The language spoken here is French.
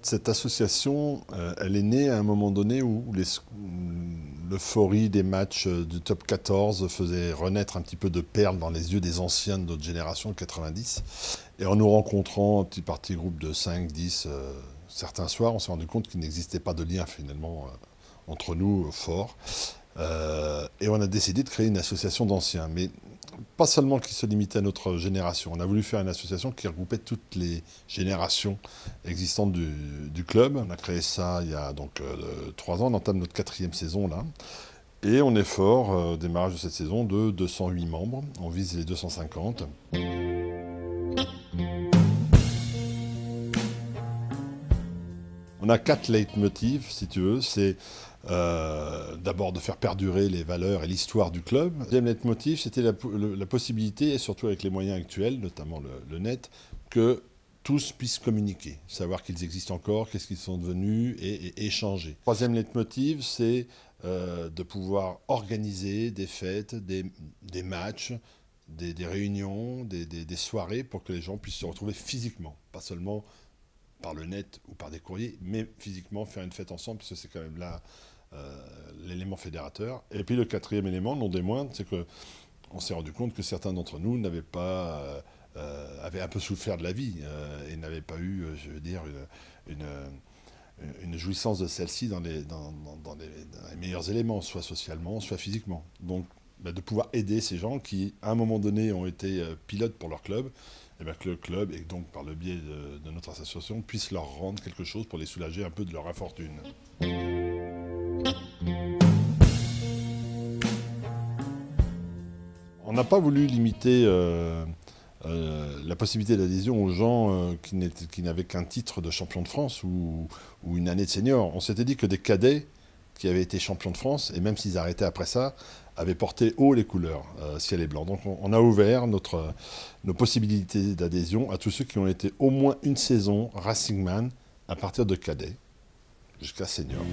Cette association, elle est née à un moment donné où l'euphorie des matchs du top 14 faisait renaître un petit peu de perles dans les yeux des anciens de notre génération, 90. Et en nous rencontrant, un petit parti groupe de 5, 10, certains soirs, on s'est rendu compte qu'il n'existait pas de lien finalement entre nous fort. Et on a décidé de créer une association d'anciens. Mais pas seulement qui se limitait à notre génération. On a voulu faire une association qui regroupait toutes les générations existantes du club. On a créé ça il y a donc 3 ans, on entame notre 4e saison là. Et on est fort, au démarrage de cette saison, de 208 membres. On vise les 250. On a 4 leitmotivs, si tu veux. C'est d'abord de faire perdurer les valeurs et l'histoire du club. Le deuxième leitmotiv, c'était la possibilité, et surtout avec les moyens actuels, notamment le net, que tous puissent communiquer, savoir qu'ils existent encore, qu'est-ce qu'ils sont devenus et échanger. Le troisième leitmotiv, c'est de pouvoir organiser des fêtes, des matchs, des réunions, des soirées pour que les gens puissent se retrouver physiquement, pas seulement par le net ou par des courriers, mais physiquement faire une fête ensemble, parce que c'est quand même là l'élément fédérateur. Et puis le 4e élément, non des moindres, c'est qu'on s'est rendu compte que certains d'entre nous n'avaient pas, avaient un peu souffert de la vie et n'avaient pas eu, je veux dire, une jouissance de celle-ci dans les meilleurs éléments, soit socialement, soit physiquement. Donc de pouvoir aider ces gens qui, à un moment donné, ont été pilotes pour leur club, et bien que le club, et donc par le biais de notre association, puisse leur rendre quelque chose pour les soulager un peu de leur infortune. On n'a pas voulu limiter la possibilité d'adhésion aux gens qui n'avaient qu'un titre de champion de France ou une année de senior. On s'était dit que des cadets qui avaient été champions de France, et même s'ils arrêtaient après ça, avaient porté haut les couleurs ciel et blanc. Donc on a ouvert nos possibilités d'adhésion à tous ceux qui ont été au moins une saison Racing Man à partir de cadet jusqu'à senior.